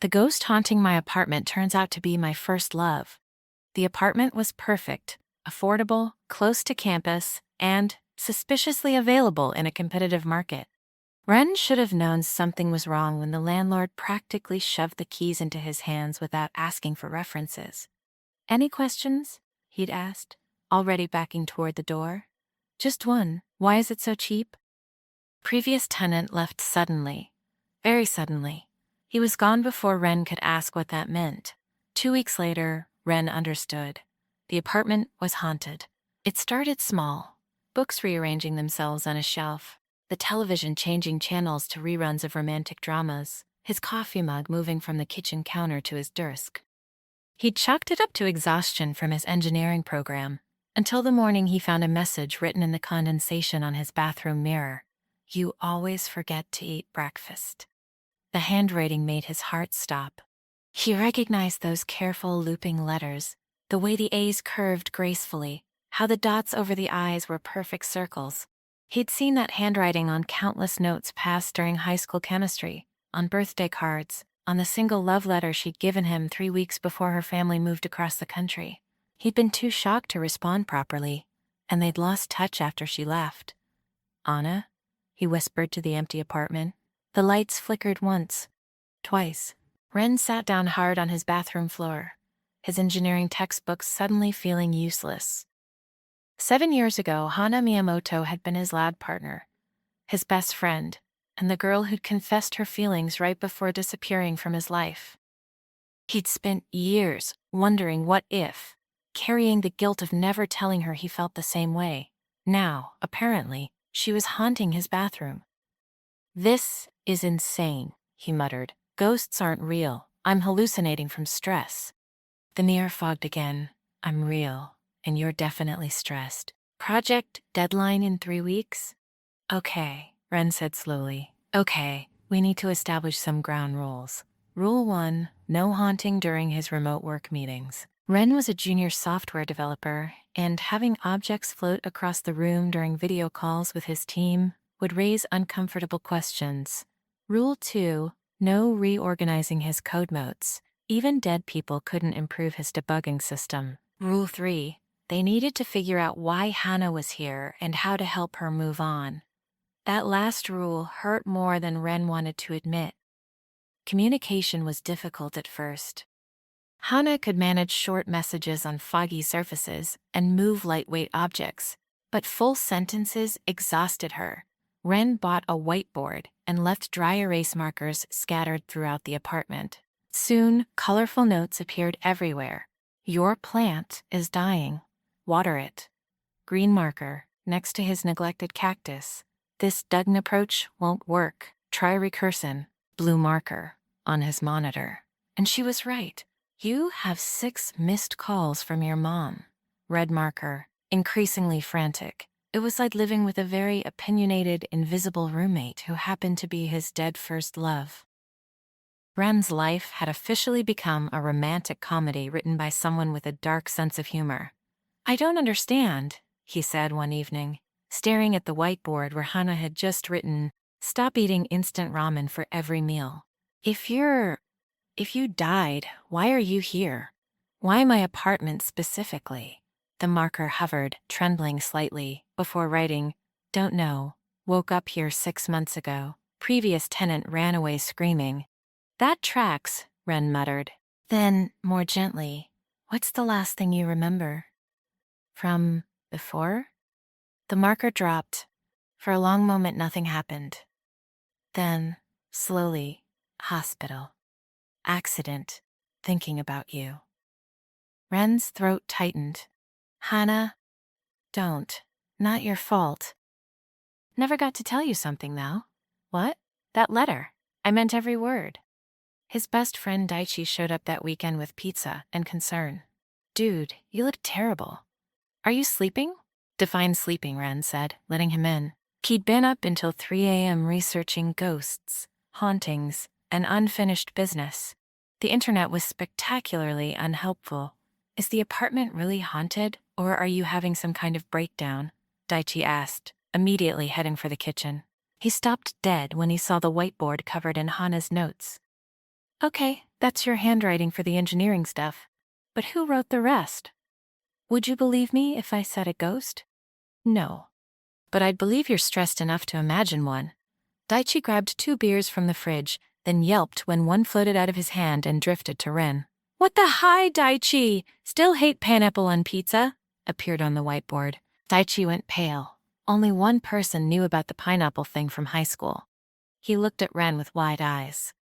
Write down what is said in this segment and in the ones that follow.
The ghost haunting my apartment turns out to be my first love. The apartment was perfect, affordable, close to campus, and suspiciously available in a competitive market. Ren should have known something was wrong when the landlord practically shoved the keys into his hands without asking for references. "Any questions?" he'd asked, already backing toward the door. "Just one. Why is it so cheap?" Previous tenant left suddenly. Very suddenly. He was gone before Ren could ask what that meant. 2 weeks later, Ren understood. The apartment was haunted. It started small, books rearranging themselves on a shelf, the television changing channels to reruns of romantic dramas, his coffee mug moving from the kitchen counter to his desk. He'd chalked it up to exhaustion from his engineering program, until the morning he found a message written in the condensation on his bathroom mirror. "You always forget to eat breakfast." The handwriting made his heart stop. He recognized those careful looping letters, the way the A's curved gracefully, how the dots over the I's were perfect circles. He'd seen that handwriting on countless notes passed during high school chemistry, on birthday cards, on the single love letter she'd given him 3 weeks before her family moved across the country. He'd been too shocked to respond properly, and they'd lost touch after she left. "Anna?" he whispered to the empty apartment. The lights flickered once, twice. Ren sat down hard on his bathroom floor, his engineering textbooks suddenly feeling useless. 7 years ago, Hana Miyamoto had been his lab partner, his best friend, and the girl who'd confessed her feelings right before disappearing from his life. He'd spent years wondering what if, carrying the guilt of never telling her he felt the same way. Now, apparently, she was haunting his bathroom. "This is insane," he muttered. "Ghosts aren't real. I'm hallucinating from stress." The mirror fogged again. "I'm real, and you're definitely stressed. Project deadline in 3 weeks?" "Okay," Ren said slowly. "Okay, we need to establish some ground rules. Rule 1, no haunting during his remote work meetings." Ren was a junior software developer, and having objects float across the room during video calls with his team would raise uncomfortable questions. Rule 2, no reorganizing his code notes. Even dead people couldn't improve his debugging system. Rule 3, they needed to figure out why Hana was here and how to help her move on. That last rule hurt more than Ren wanted to admit. Communication was difficult at first. Hana could manage short messages on foggy surfaces and move lightweight objects, but full sentences exhausted her. Ren bought a whiteboard and left dry erase markers scattered throughout the apartment. Soon, colorful notes appeared everywhere. "Your plant is dying. Water it." Green marker, next to his neglected cactus. "This Duggan approach won't work. Try recursion." Blue marker, on his monitor. And she was right. "You have 6 missed calls from your mom." Red marker, increasingly frantic. It was like living with a very opinionated, invisible roommate who happened to be his dead first love. Ren's life had officially become a romantic comedy written by someone with a dark sense of humor. "I don't understand," he said one evening, staring at the whiteboard where Hana had just written, "Stop eating instant ramen for every meal. If you died, why are you here? Why my apartment specifically?" The marker hovered, trembling slightly, before writing, "Don't know. Woke up here 6 months ago. Previous tenant ran away screaming." "That tracks," Ren muttered. Then, more gently, "What's the last thing you remember?" "From before?" The marker dropped. For a long moment, nothing happened. Then, slowly, hospital. Accident. Thinking about you. Ren's throat tightened. "Hana, don't. Not your fault." "Never got to tell you something, though." "What?" "That letter. I meant every word." His best friend Daichi showed up that weekend with pizza and concern. "Dude, you look terrible." "Are you sleeping?" "Define sleeping," Ren said, letting him in. He'd been up until 3 a.m. researching ghosts, hauntings, and unfinished business. The internet was spectacularly unhelpful. "Is the apartment really haunted, or are you having some kind of breakdown?" Daichi asked, immediately heading for the kitchen. He stopped dead when he saw the whiteboard covered in Hana's notes. Okay, that's your handwriting for the engineering stuff. But who wrote the rest? Would you believe me if I said a ghost? No. But I'd believe you're stressed enough to imagine one. Daichi grabbed 2 beers from the fridge, then yelped when one floated out of his hand and drifted to Ren. What the hi, Daichi? Still hate pineapple on pizza? Appeared on the whiteboard. Daichi went pale. Only one person knew about the pineapple thing from high school. He looked at Ren with wide eyes.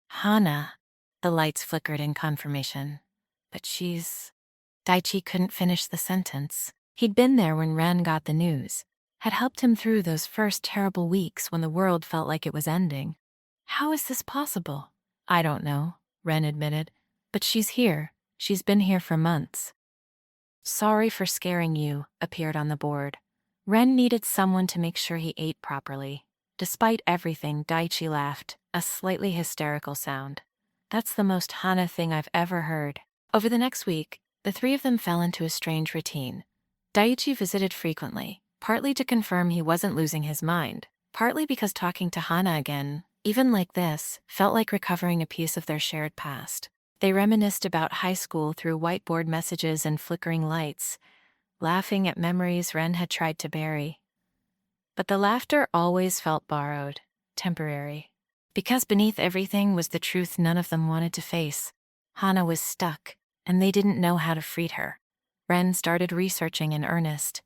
Hana. The lights flickered in confirmation. But she's... Daichi couldn't finish the sentence. He'd been there when Ren got the news, had helped him through those first terrible weeks when the world felt like it was ending. How is this possible? I don't know, Ren admitted. But she's here. She's been here for months. Sorry for scaring you, appeared on the board. Ren needed someone to make sure he ate properly. Despite everything, Daichi laughed, a slightly hysterical sound. That's the most Hana thing I've ever heard. Over the next week, the three of them fell into a strange routine. Daichi visited frequently, partly to confirm he wasn't losing his mind, partly because talking to Hana again, even like this, felt like recovering a piece of their shared past. They reminisced about high school through whiteboard messages and flickering lights, laughing at memories Ren had tried to bury. But the laughter always felt borrowed, temporary. Because beneath everything was the truth none of them wanted to face. Hana was stuck, and they didn't know how to free her. Ren started researching in earnest.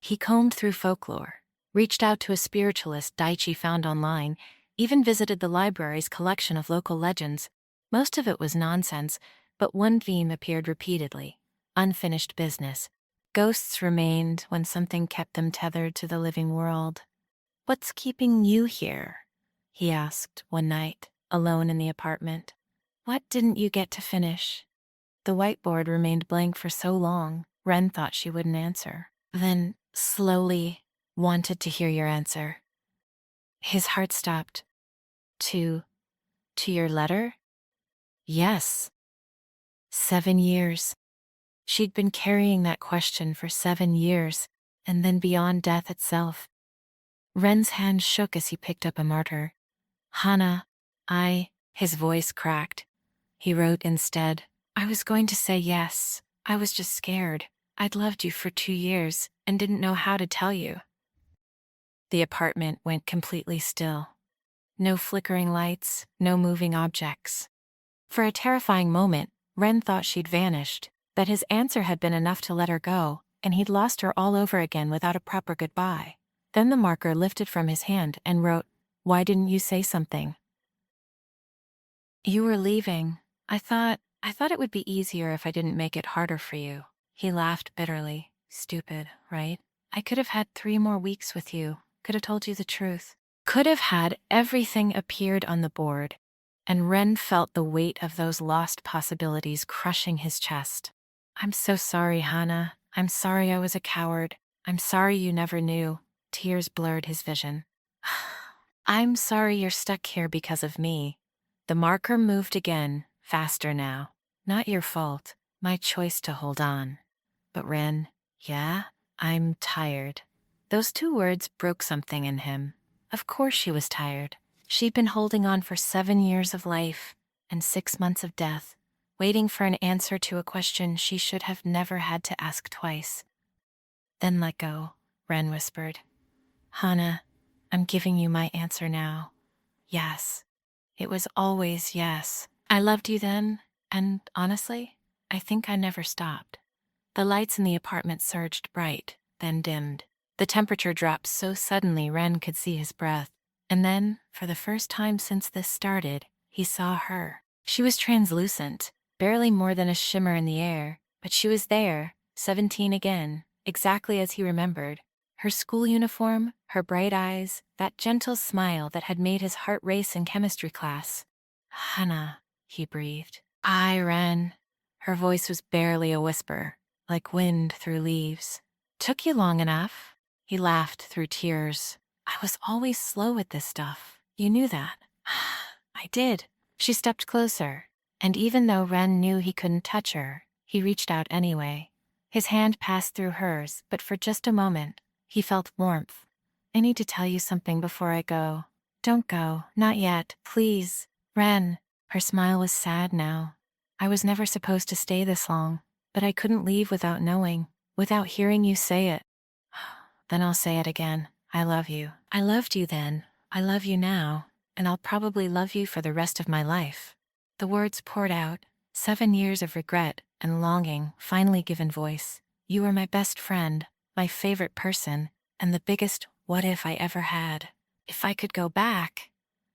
He combed through folklore, reached out to a spiritualist Daichi found online, even visited the library's collection of local legends. Most of it was nonsense, but one theme appeared repeatedly: unfinished business. Ghosts remained when something kept them tethered to the living world. What's keeping you here? He asked one night, alone in the apartment. What didn't you get to finish? The whiteboard remained blank for so long, Ren thought she wouldn't answer. Then, slowly, wanted to hear your answer. His heart stopped. To your letter? Yes. 7 years. She'd been carrying that question for 7 years, and then beyond death itself. Ren's hand shook as he picked up a martyr. Hana, his voice cracked. He wrote instead, I was going to say yes. I was just scared. I'd loved you for 2 years and didn't know how to tell you. The apartment went completely still. No flickering lights, no moving objects. For a terrifying moment, Ren thought she'd vanished, that his answer had been enough to let her go, and he'd lost her all over again without a proper goodbye. Then the marker lifted from his hand and wrote, Why didn't you say something? You were leaving. I thought it would be easier if I didn't make it harder for you. He laughed bitterly. Stupid, right? I could have had 3 more weeks with you. Could have told you the truth. Could have had everything appeared on the board. And Ren felt the weight of those lost possibilities crushing his chest. I'm so sorry, Hana. I'm sorry I was a coward. I'm sorry you never knew. Tears blurred his vision. I'm sorry you're stuck here because of me. The marker moved again, faster now. Not your fault. My choice to hold on. But Ren, yeah, I'm tired. Those 2 words broke something in him. Of course she was tired. She'd been holding on for 7 years of life and 6 months of death, waiting for an answer to a question she should have never had to ask twice. Then let go, Ren whispered. Hana, I'm giving you my answer now. Yes. It was always yes. I loved you then, and honestly, I think I never stopped. The lights in the apartment surged bright, then dimmed. The temperature dropped so suddenly Ren could see his breath. And then, for the first time since this started, he saw her. She was translucent, barely more than a shimmer in the air, but she was there, 17 again, exactly as he remembered. Her school uniform, her bright eyes, that gentle smile that had made his heart race in chemistry class. Hana, he breathed. Ren. Her voice was barely a whisper, like wind through leaves. Took you long enough? He laughed through tears. I was always slow at this stuff. You knew that. I did. She stepped closer, and even though Ren knew he couldn't touch her, he reached out anyway. His hand passed through hers, but for just a moment, he felt warmth. I need to tell you something before I go. Don't go, not yet, please. Ren. Her smile was sad now. I was never supposed to stay this long, but I couldn't leave without knowing, without hearing you say it. Then I'll say it again. I love you. I loved you then. I love you now. And I'll probably love you for the rest of my life. The words poured out, 7 years of regret and longing finally given voice. You were my best friend, my favorite person, and the biggest what if I ever had. If I could go back.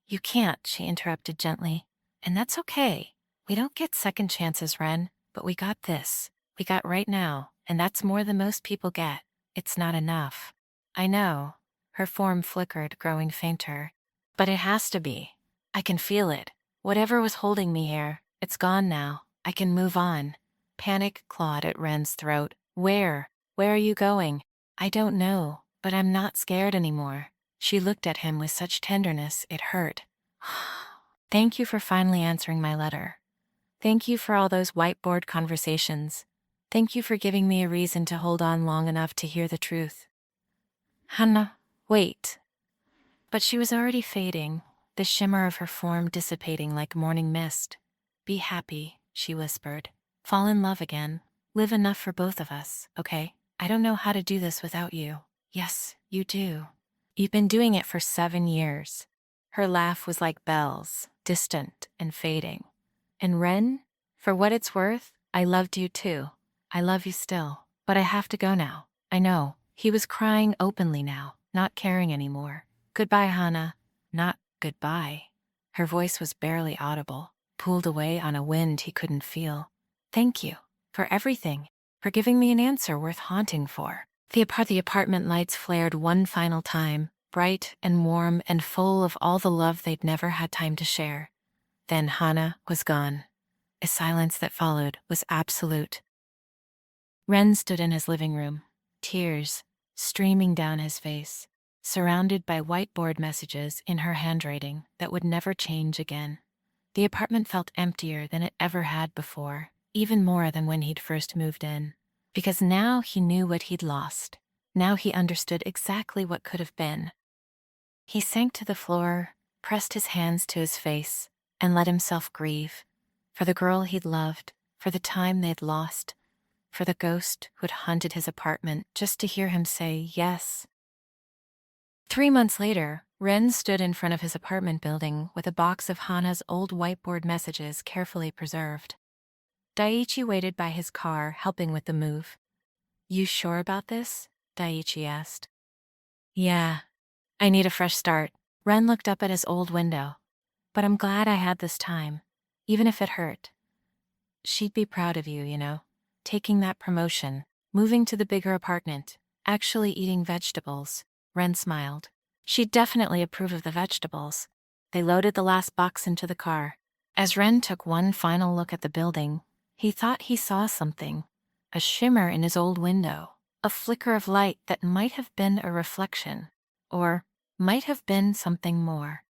You can't, she interrupted gently. And that's okay. We don't get second chances, Ren, but we got this. We got right now, and that's more than most people get. It's not enough. I know. Her form flickered, growing fainter. But it has to be. I can feel it. Whatever was holding me here, it's gone now. I can move on. Panic clawed at Ren's throat. Where? Where are you going? I don't know, but I'm not scared anymore. She looked at him with such tenderness it hurt. Thank you for finally answering my letter. Thank you for all those whiteboard conversations. Thank you for giving me a reason to hold on long enough to hear the truth. Hana, wait. But she was already fading, the shimmer of her form dissipating like morning mist. Be happy, she whispered. Fall in love again. Live enough for both of us, okay? I don't know how to do this without you. Yes, you do. You've been doing it for 7 years. Her laugh was like bells, distant and fading. And Ren, for what it's worth, I loved you too. I love you still. But I have to go now. I know. He was crying openly now, not caring anymore. Goodbye, Hana. Not goodbye. Her voice was barely audible, pulled away on a wind he couldn't feel. Thank you. For everything. For giving me an answer worth haunting for. The apartment lights flared one final time, bright and warm and full of all the love they'd never had time to share. Then Hana was gone. A silence that followed was absolute. Ren stood in his living room, tears streaming down his face, surrounded by whiteboard messages in her handwriting that would never change again. The apartment felt emptier than it ever had before, even more than when he'd first moved in. Because now he knew what he'd lost. Now he understood exactly what could have been. He sank to the floor, pressed his hands to his face, and let himself grieve. For the girl he'd loved, for the time they'd lost, for the ghost who'd haunted his apartment just to hear him say yes. 3 months later, Ren stood in front of his apartment building with a box of Hana's old whiteboard messages carefully preserved. Daiichi waited by his car, helping with the move. You sure about this? Daiichi asked. Yeah, I need a fresh start. Ren looked up at his old window. But I'm glad I had this time, even if it hurt. She'd be proud of you, you know. Taking that promotion, moving to the bigger apartment, actually eating vegetables. Ren smiled. She'd definitely approve of the vegetables. They loaded the last box into the car. As Ren took one final look at the building, he thought he saw something. A shimmer in his old window. A flicker of light that might have been a reflection. Or might have been something more.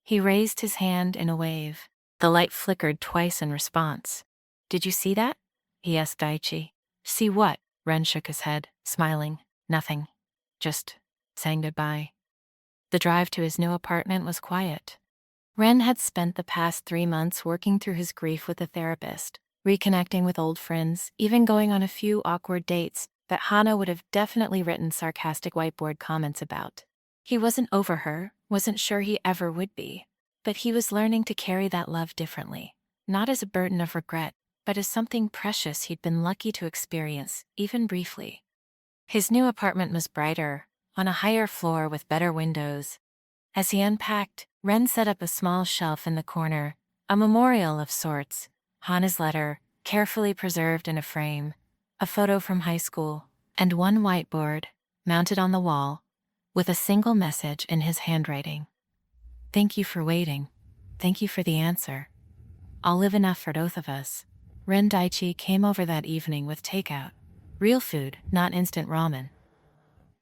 He raised his hand in a wave. The light flickered twice in response. Did you see that? He asked Daiichi. See what? Ren shook his head, smiling. Nothing. Just saying goodbye. The drive to his new apartment was quiet. Ren had spent the past 3 months working through his grief with a therapist, reconnecting with old friends, even going on a few awkward dates that Hana would have definitely written sarcastic whiteboard comments about. He wasn't over her, wasn't sure he ever would be, but he was learning to carry that love differently, not as a burden of regret, but as something precious he'd been lucky to experience, even briefly. His new apartment was brighter, on a higher floor with better windows. As he unpacked, Ren set up a small shelf in the corner, a memorial of sorts, Hana's letter, carefully preserved in a frame, a photo from high school, and one whiteboard, mounted on the wall, with a single message in his handwriting. Thank you for waiting. Thank you for the answer. I'll live enough for both of us. Ren Daiichi came over that evening with takeout. Real food, not instant ramen.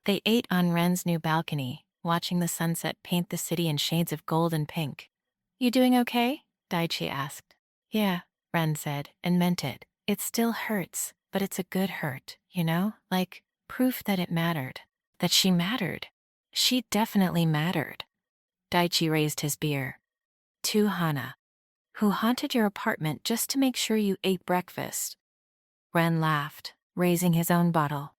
They ate on Ren's new balcony, watching the sunset paint the city in shades of gold and pink. You doing okay? Daiichi asked. Yeah, Ren said, and meant it. It still hurts, but it's a good hurt, you know? Like proof that it mattered. That she mattered. She definitely mattered. Daiichi raised his beer. To Hana. who haunted your apartment just to make sure you ate breakfast. Ren laughed, raising his own bottle.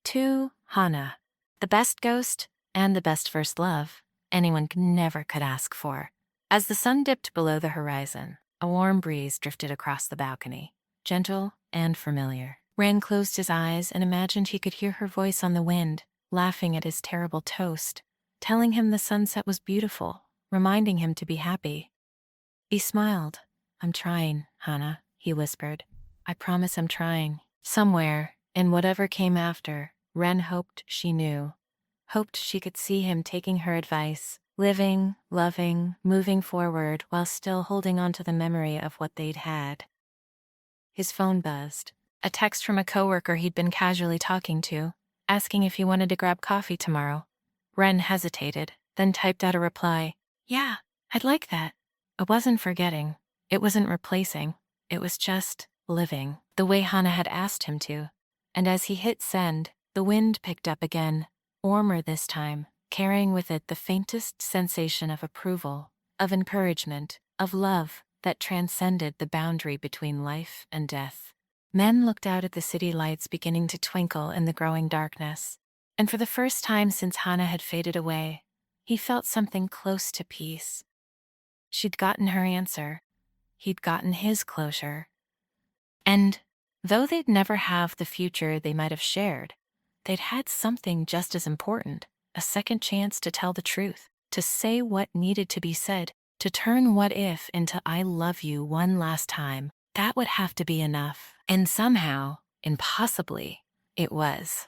To Hana, the best ghost and the best first love anyone never could ask for. As the sun dipped below the horizon, a warm breeze drifted across the balcony, gentle and familiar. Ren closed his eyes and imagined he could hear her voice on the wind, laughing at his terrible toast, telling him the sunset was beautiful, reminding him to be happy. He smiled. I'm trying, Hana, he whispered. I promise I'm trying. Somewhere, in whatever came after, Ren hoped she knew. Hoped she could see him taking her advice, living, loving, moving forward while still holding on to the memory of what they'd had. His phone buzzed. A text from a coworker he'd been casually talking to, asking if he wanted to grab coffee tomorrow. Ren hesitated, then typed out a reply. Yeah, I'd like that. It wasn't forgetting. It wasn't replacing. It was just living, the way Hana had asked him to. And as he hit send, the wind picked up again, warmer this time, carrying with it the faintest sensation of approval, of encouragement, of love that transcended the boundary between life and death. Men looked out at the city lights beginning to twinkle in the growing darkness, and for the first time since Hana had faded away, he felt something close to peace. She'd gotten her answer. He'd gotten his closure. And though they'd never have the future they might have shared, they'd had something just as important, a second chance to tell the truth, to say what needed to be said, to turn what if into I love you one last time. That would have to be enough. And somehow, impossibly, it was.